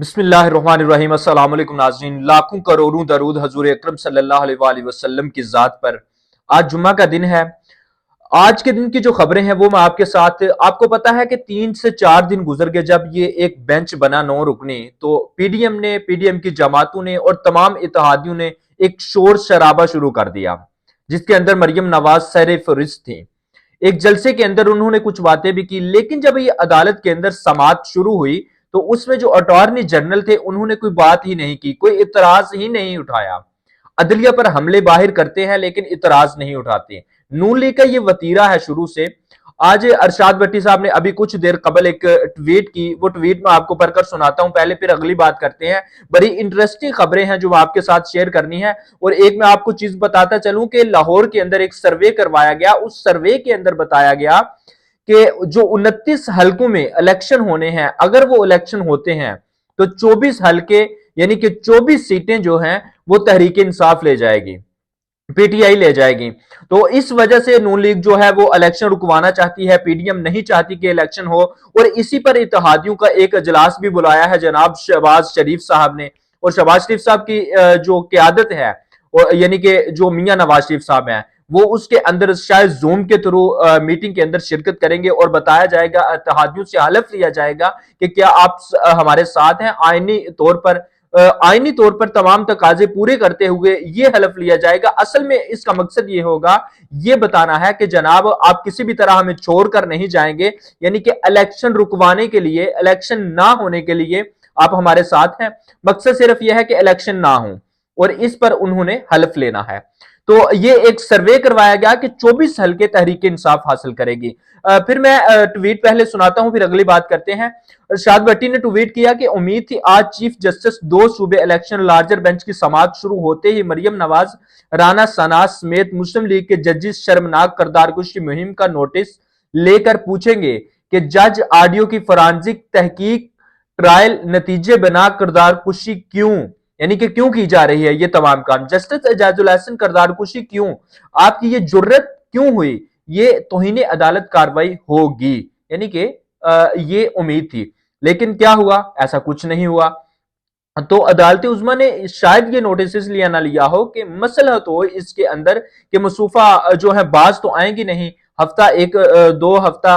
बिस्मिल्लाहिर्रहमानिर्रहीम। अस्सलाम वालेकुम नाज़रीन, लाखों करोड़ों दरूद हजूर अकरम सल्लल्लाहु अलैहि वसल्लम की ज़ात पर। आज जुम्मा का दिन है। आज के दिन की जो खबरें हैं वो मैं आपके साथ, आपको पता है कि 3 से 4 दिन गुजर गए जब ये एक बेंच बना 9 रुकनी, तो पीडीएम ने, पीडीएम की जमातों ने और तमाम इत्तेहादियों ने एक शोर शराबा शुरू कर दिया, जिसके अंदर मरियम नवाज सर फहरिस्त थी। एक जलसे के अंदर उन्होंने कुछ बातें भी की, लेकिन जब ये अदालत के अंदर समाअत शुरू हुई तो उसमें जो अटॉर्नी जनरल थे उन्होंने कोई बात ही नहीं की, कोई इतराज ही नहीं उठाया। अदलिया पर हमले बाहिर करते हैं लेकिन इतराज नहीं उठाते। नून लीग का ये वतीरा है शुरू से। आज अरशाद भट्टी साहब ने अभी कुछ देर कबल एक ट्वीट की, वो ट्वीट मैं आपको पढ़कर सुनाता हूं पहले, फिर अगली बात करते हैं। बड़ी इंटरेस्टिंग खबरें हैं जो मैं आपके साथ शेयर करनी है। और एक मैं आपको चीज बताता चलूं कि लाहौर के अंदर एक सर्वे करवाया गया, उस सर्वे के अंदर बताया गया कि जो 29 हलकों में इलेक्शन होने हैं, अगर वो इलेक्शन होते हैं तो 24 हलके यानी कि 24 सीटें जो हैं वो तहरीक इंसाफ ले जाएगी, पीटीआई ले जाएगी। तो इस वजह से नून लीग जो है वो इलेक्शन रुकवाना चाहती है, पीडीएम नहीं चाहती कि इलेक्शन हो। और इसी पर इत्तेहादियों का एक इजलास भी बुलाया है जनाब शहबाज शरीफ साहब ने। और शहबाज शरीफ साहब की जो क्यादत है, यानी कि जो मियां नवाज शरीफ साहब हैं, वो उसके अंदर शायद जूम के थ्रू मीटिंग के अंदर शिरकत करेंगे और बताया जाएगा, इत्तेहादियों से हलफ लिया जाएगा कि क्या आप हमारे साथ हैं। आईनी तौर पर तमाम तकाजे पूरे करते हुए ये हलफ लिया जाएगा। असल में इसका मकसद ये होगा, ये बताना है कि जनाब आप किसी भी तरह हमें छोड़ कर नहीं जाएंगे, यानी कि इलेक्शन रुकवाने के लिए, इलेक्शन ना होने के लिए आप हमारे साथ हैं। मकसद सिर्फ यह है कि इलेक्शन ना हो, और इस पर उन्होंने हलफ लेना है। तो ये एक सर्वे करवाया गया कि 24 हलके तहरीक इंसाफ हासिल करेगी। फिर मैं ट्वीट पहले सुनाता हूं, फिर अगली बात करते हैं। शाद भट्टी ने ट्वीट किया कि उम्मीद थी आज चीफ जस्टिस 2 सूबे इलेक्शन लार्जर बेंच की समाअत शुरू होते ही मरियम नवाज, राना सनाज समेत मुस्लिम लीग के जजेस शर्मनाक करदारकुशी मुहिम का नोटिस लेकर पूछेंगे कि जज ऑडियो की फॉरेंसिक तहकीक ट्रायल नतीजे बना करदारकुशी क्यों, यानी कि क्यों की जा रही है ये तमाम काम, जस्टिस एजाजुल हसन करदारकुशी क्यों, आपकी ये जुर्रत क्यों हुई, ये तौहीन अदालत कार्रवाई होगी, यानी कि ये उम्मीद थी। लेकिन क्या हुआ? ऐसा कुछ नहीं हुआ। तो अदालत उज़्मा ने शायद ये नोटिस लिया ना लिया हो कि मसला तो इसके अंदर कि मसूफा जो है बाज तो आएंगी नहीं, हफ्ता एक 2 हफ्ता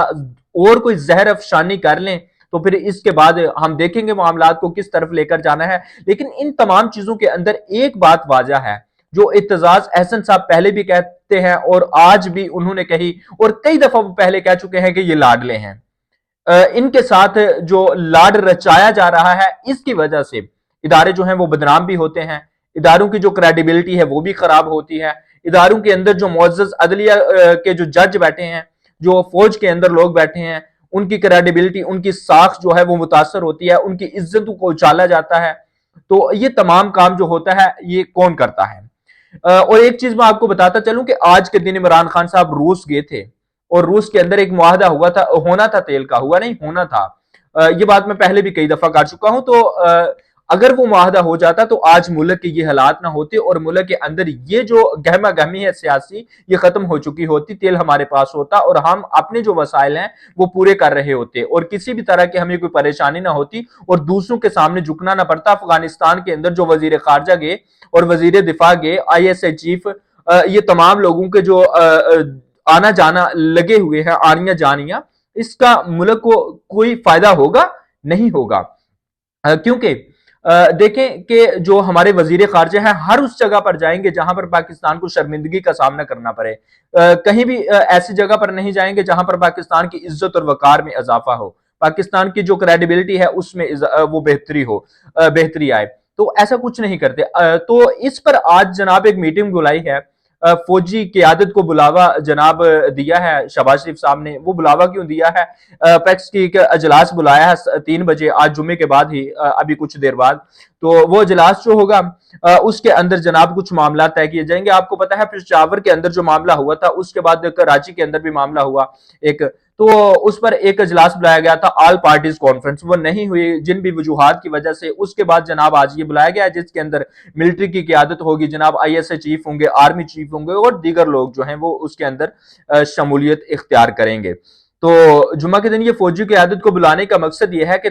और कोई जहर अफशानी कर लें तो फिर इसके बाद हम देखेंगे मामलात को किस तरफ लेकर जाना है। लेकिन इन तमाम चीजों के अंदर एक बात वाजह है जो इत्तेजाज अहसन साहब पहले भी कहते हैं और आज भी उन्होंने कही, और कई दफा वो पहले कह चुके हैं कि ये लाडले हैं। इनके साथ जो लाड रचाया जा रहा है, इसकी वजह से इदारे जो हैं वो बदनाम भी होते हैं, इदारों की जो क्रेडिबिलिटी है वो भी खराब होती है। इदारों के अंदर जो मुअज़्ज़ज़ अदलिया के जो जज बैठे हैं, जो फौज के अंदर लोग बैठे हैं, उनकी क्रेडिबिलिटी, उनकी साख जो है वो मुतासर होती है, उनकी इज्जतों को उछाला जाता है। तो ये तमाम काम जो होता है ये कौन करता है? और एक चीज मैं आपको बताता चलूं कि आज के दिन इमरान खान साहब रूस गए थे और रूस के अंदर एक मुआहदा हुआ था, होना था, तेल का हुआ नहीं, होना था। ये बात मैं पहले भी कई दफा कर चुका हूं। तो अगर वो मुआहदा हो जाता तो आज मुल्क के ये हालात ना होते और मुल्क के अंदर ये जो गहमा गहमी है सियासी, ये खत्म हो चुकी होती, तेल हमारे पास होता और हम अपने जो वसाइल हैं वो पूरे कर रहे होते और किसी भी तरह की हमें कोई परेशानी ना होती और दूसरों के सामने झुकना ना पड़ता। अफगानिस्तान के अंदर जो वजीर खारजा गए और वजीर दिफा गए, ISI चीफ, ये तमाम लोगों के जो आना जाना लगे हुए हैं, आनिया जानिया, इसका मुल्क को कोई फायदा होगा नहीं होगा। क्योंकि देखें कि जो हमारे वजीर खारजा हैं हर उस जगह पर जाएंगे जहां पर पाकिस्तान को शर्मिंदगी का सामना करना पड़े, कहीं भी ऐसी जगह पर नहीं जाएंगे जहां पर पाकिस्तान की इज्जत और वकार में इजाफा हो, पाकिस्तान की जो क्रेडिबिलिटी है उसमें वो बेहतरी आए। तो ऐसा कुछ नहीं करते। तो इस पर आज जनाब एक मीटिंग बुलाई है, फौजी क्यादत को बुलावा जनाब दिया है शहबाज शरीफ साहब ने। वो बुलावा क्यों दिया है? पैक्स की एक अजलास बुलाया है 3 बजे, आज जुम्मे के बाद ही, अभी कुछ देर बाद। तो वो अजलास जो होगा उसके अंदर जनाब कुछ मामला तय किए जाएंगे। आपको पता है पेशावर के अंदर जो मामला हुआ था, उसके बाद कराची के अंदर भी मामला हुआ एक, तो उस पर एक अजलास बुलाया गया था, ऑल पार्टीज कॉन्फ्रेंस, वो नहीं हुई जिन भी वजूहात की वजह से। उसके बाद जनाब आज ये बुलाया गया जिसके अंदर मिलिट्री की क्यादत होगी, जनाब ISI चीफ होंगे, आर्मी चीफ होंगे और दीगर लोग जो हैं वो उसके अंदर शमूलियत इख्तियार करेंगे। تو جمعہ کے دن یہ فوجی قیادت کو بلانے کا مقصد یہ ہے کہ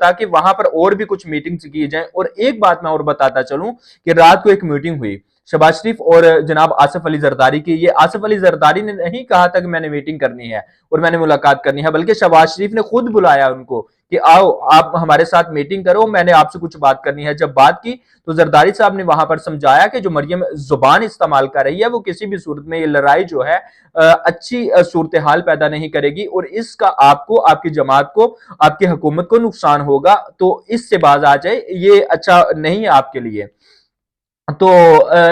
تاکہ وہاں پر اور بھی کچھ میٹنگز کی جائیں. اور ایک بات میں اور بتاتا چلوں کہ رات کو ایک میٹنگ ہوئی شہباز شریف اور جناب آصف علی زرداری کی. یہ آصف علی زرداری نے نہیں کہا تھا کہ میں نے میٹنگ کرنی ہے اور میں نے ملاقات کرنی ہے، بلکہ شہباز شریف نے خود بلایا ان کو کہ آؤ آپ ہمارے ساتھ میٹنگ کرو، میں نے آپ سے کچھ بات کرنی ہے. جب بات کی تو زرداری صاحب نے وہاں پر سمجھایا کہ جو مریم زبان استعمال کر رہی ہے وہ کسی بھی صورت میں یہ لڑائی جو ہے اچھی صورتحال پیدا نہیں کرے گی، اور اس کا آپ کو، آپ کی جماعت کو، آپ کی حکومت کو نقصان ہوگا، تو اس سے باز آ جائے، یہ اچھا نہیں ہے آپ کے لیے. تو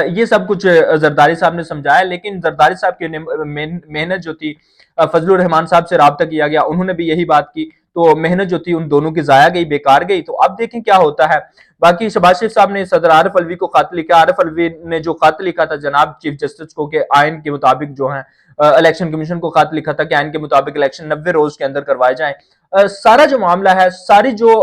یہ سب کچھ زرداری صاحب نے سمجھایا. لیکن زرداری صاحب کی محنت جو تھی، فضل الرحمان صاحب سے رابطہ کیا گیا، انہوں نے بھی یہی بات کی، تو محنت جو تھی ان دونوں کی ضائع گئی، بیکار گئی. تو اب دیکھیں کیا ہوتا ہے. باقی شہباز شریف صاحب نے صدر عارف الوی کو خط لکھا. عارف الوی نے جو خط لکھا تھا جناب چیف جسٹس کو کہ آئین کے مطابق جو ہے، الیکشن کمیشن کو خط لکھا تھا کہ آئین کے مطابق الیکشن 90 روز کے اندر کروائے جائیں. سارا جو معاملہ ہے، ساری جو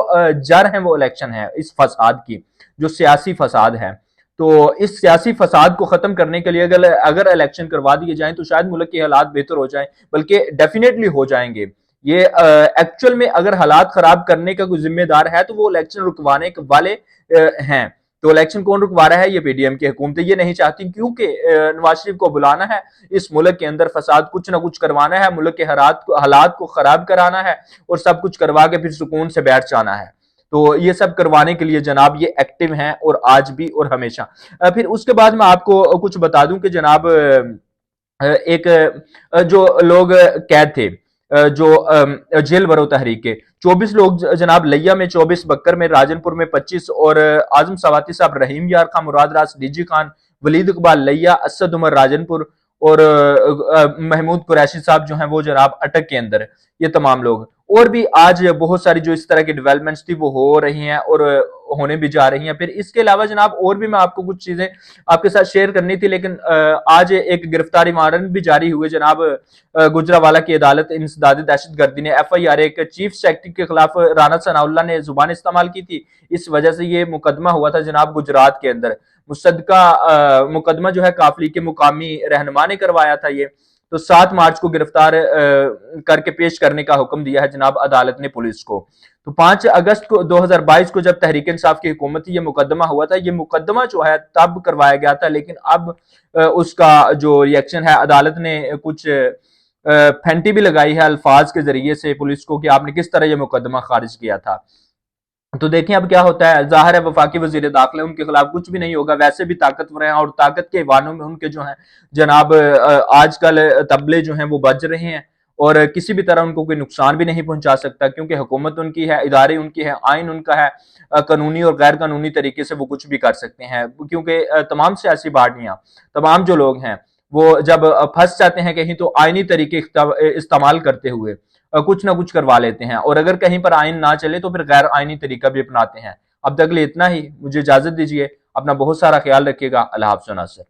جڑ ہے وہ الیکشن ہے اس فساد کی، جو سیاسی فساد ہے. تو اس سیاسی فساد کو ختم کرنے کے لیے اگر الیکشن کروا دیے جائیں تو شاید ملک کے حالات بہتر ہو جائیں، بلکہ ڈیفینیٹلی ہو جائیں گے. یہ ایکچول میں اگر حالات خراب کرنے کا کوئی ذمہ دار ہے تو وہ الیکشن رکوانے والے ہیں. تو الیکشن کون رکوا رہا ہے؟ یہ پی ڈی ایم کی حکومتیں یہ نہیں چاہتی، کیونکہ نواز شریف کو بلانا ہے، اس ملک کے اندر فساد کچھ نہ کچھ کروانا ہے، ملک کے حالات کو خراب کرانا ہے، اور سب کچھ کروا کے پھر سکون سے بیٹھ جانا ہے. تو یہ سب کروانے کے لیے جناب یہ ایکٹیو ہیں، اور آج بھی اور ہمیشہ. پھر اس کے بعد میں آپ کو کچھ بتا دوں کہ جناب ایک جو لوگ قید تھے، جو جیل برو تحریک کے 24 لوگ جناب، لیا میں 24، بکر میں، راجن پور میں 25، اور اعظم سواتی صاحب، رحیم یار خان، مراد راز، ڈی جی خان، ولید اقبال لیا، اسد عمر راجن پور، اور محمود قریشی صاحب جو ہیں وہ جناب اٹک کے اندر. یہ تمام لوگ، اور بھی آج بہت ساری جو اس طرح کی ڈیولپمنٹس تھی وہ ہو رہی ہیں اور ہونے بھی جا رہی ہیں. پھر اس کے علاوہ جناب اور بھی میں آپ کو کچھ چیزیں آپ کے ساتھ شیئر کرنی تھی، لیکن آج ایک گرفتاری وارنٹ بھی جاری ہوئے جناب. گجرانوالہ کی عدالت انسداد دہشت گردی نے ایف آئی آر ایک چیف سیکرٹری کے خلاف رانا ثناء اللہ نے زبان استعمال کی تھی، اس وجہ سے یہ مقدمہ ہوا تھا جناب گجرات کے اندر. مصدقہ مقدمہ جو ہے کافلی کے مقامی رہنما نے کروایا تھا. یہ تو 7 مارچ کو گرفتار کر کے پیش کرنے کا حکم دیا ہے جناب عدالت نے پولیس کو. تو 5 اگست کو 2022 کو جب تحریک انصاف کی حکومت تھی، یہ مقدمہ ہوا تھا. یہ مقدمہ جو ہے تب کروایا گیا تھا، لیکن اب اس کا جو ریئیکشن ہے، عدالت نے کچھ پھینٹی بھی لگائی ہے الفاظ کے ذریعے سے پولیس کو کہ آپ نے کس طرح یہ مقدمہ خارج کیا تھا. تو دیکھیں اب کیا ہوتا ہے. ظاہر ہے وفاقی وزیر داخلہ ان کے خلاف کچھ بھی نہیں ہوگا، ویسے بھی طاقتور ہیں، اور طاقت کے ایوانوں میں ان کے جو ہیں جناب آج کل تبلے جو ہیں وہ بج رہے ہیں، اور کسی بھی طرح ان کو کوئی نقصان بھی نہیں پہنچا سکتا، کیونکہ حکومت ان کی ہے، ادارے ان کی ہے، آئین ان کا ہے، قانونی اور غیر قانونی طریقے سے وہ کچھ بھی کر سکتے ہیں. کیونکہ تمام سیاسی پارٹیاں، تمام جو لوگ ہیں وہ جب پھنس جاتے ہیں کہیں تو آئینی طریقے استعمال کرتے ہوئے کچھ نہ کچھ کروا لیتے ہیں، اور اگر کہیں پر آئین نہ چلے تو پھر غیر آئینی طریقہ بھی اپناتے ہیں. اب تک لیے اتنا ہی، مجھے اجازت دیجیے. اپنا بہت سارا خیال رکھیے گا. اللہ حافظ ناصر.